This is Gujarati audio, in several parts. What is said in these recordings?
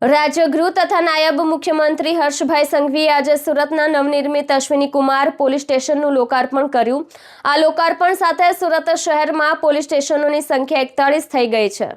રાજ્યગૃહ તથા નાયબ મુખ્યમંત્રી હર્ષભાઈ સંઘવીએ આજે સુરતના નવનિર્મિત અશ્વિની કુમાર પોલીસ સ્ટેશનનું લોકાર્પણ કર્યું। આ લોકાર્પણ સાથે સુરત શહેરમાં પોલીસ સ્ટેશનોની સંખ્યા 41 થઈ ગઈ છે।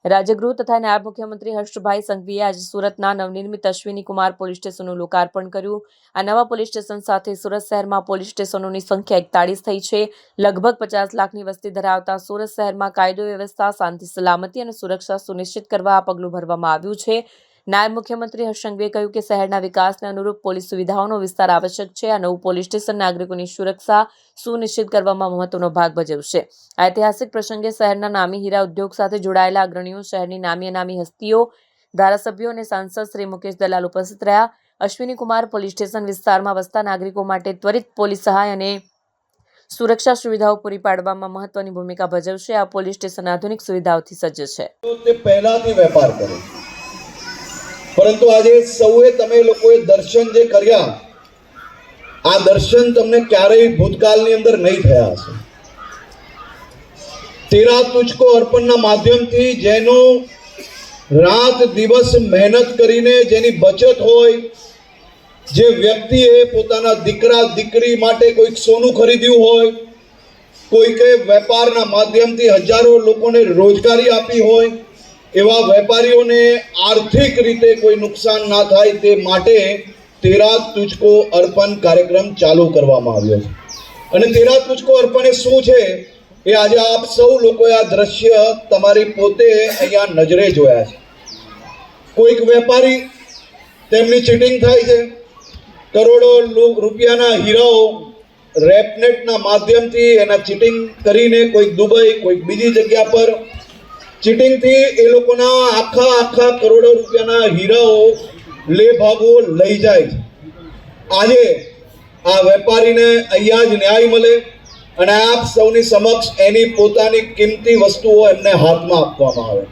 રાજ્યગૃહ તથા નાયબ મુખ્યમંત્રી હર્ષભાઈ સંઘવીએ આજે સુરતના નવનિર્મિત અશ્વિની કુમાર પોલીસ સ્ટેશનનું લોકાર્પણ કર્યું। આ નવા પોલીસ સ્ટેશન સાથે સુરત શહેરમાં પોલીસ સ્ટેશનોની સંખ્યા 41 થઈ છે। લગભગ 50 લાખની વસ્તી ધરાવતા સુરત શહેરમાં કાયદો વ્યવસ્થા, શાંતિ સલામતી અને સુરક્ષા સુનિશ્ચિત કરવા આ પગલું ભરવામાં આવ્યું છે। નાયબ મુખ્યમંત્રી હર્ષ સંઘવીએ કહ્યું કે શહેરના વિકાસને અનુરૂપ પોલીસ સુવિધાઓનો વિસ્તાર આવશ્યક છે। આ નવું પોલીસ સ્ટેશન નાગરિકોની સુરક્ષા સુનિશ્ચિત કરવામાં મહત્વનો ભાગ ભજવશે। આ ઐતિહાસિક પ્રસંગે શહેરના નામી હીરા ઉદ્યોગ સાથે જોડાયેલા અગ્રણીઓ, શહેરની નામી અનામી હસ્તીઓ, ધારાસભ્યો અને સાંસદ શ્રી મુકેશ દલાલ ઉપસ્થિત રહ્યા। અશ્વિની કુમાર પોલીસ સ્ટેશન વિસ્તારમાં વસતા નાગરિકો માટે ત્વરિત પોલીસ સહાય અને સુરક્ષા સુવિધાઓ પૂરી પાડવામાં મહત્વની ભૂમિકા ભજવશે। આ પોલીસ સ્ટેશન આધુનિક સુવિધાઓથી સજ્જ છે। તે પહેલાથી વેપાર કરે, પરંતુ આજે સૌએ તમે લોકોએ દર્શન જે કર્યા, આ દર્શન તમને ક્યારેય ભૂતકાળની અંદર નહીં થયા હશે। તેરા તુજકો અર્પણના માધ્યમથી જેનો રાત દિવસ મહેનત કરીને જેની બચત હોય, જે વ્યક્તિએ પોતાના દીકરા દીકરી માટે કોઈક સોનું ખરીદ્યું હોય, કોઈકે વેપારના માધ્યમથી હજારો લોકોને રોજગારી આપી હોય, એવા વેપારીઓને આર્થિક રીતે કોઈ નુકસાન ના થાય તે માટે તેરા તુજકો અર્પણ કાર્યક્રમ ચાલુ કરવામાં આવ્યો છે। અને તેરા તુજકો અર્પણ એ શું છે એ આજે આપ સૌ લોકોએ આ દ્રશ્ય તમારી પોતે અહીંયા નજરે જોયા છે। કોઈક વેપારી તેમની ચીટિંગ થાય છે, કરોડો રૂપિયાના હીરાઓ રેપનેટના માધ્યમથી એના ચીટિંગ કરીને કોઈક દુબઈ, કોઈક બીજી જગ્યા પર ચીટિંગથી એ લોકોના આખા કરોડો રૂપિયાના હીરાઓ લેભાગો લઈ જાય છે। આજે આ વેપારીને અહીંયા જ ન્યાય મળે અને આપ સૌની સમક્ષ એની પોતાની કિંમતી વસ્તુઓ એમને હાથમાં આપવામાં આવે।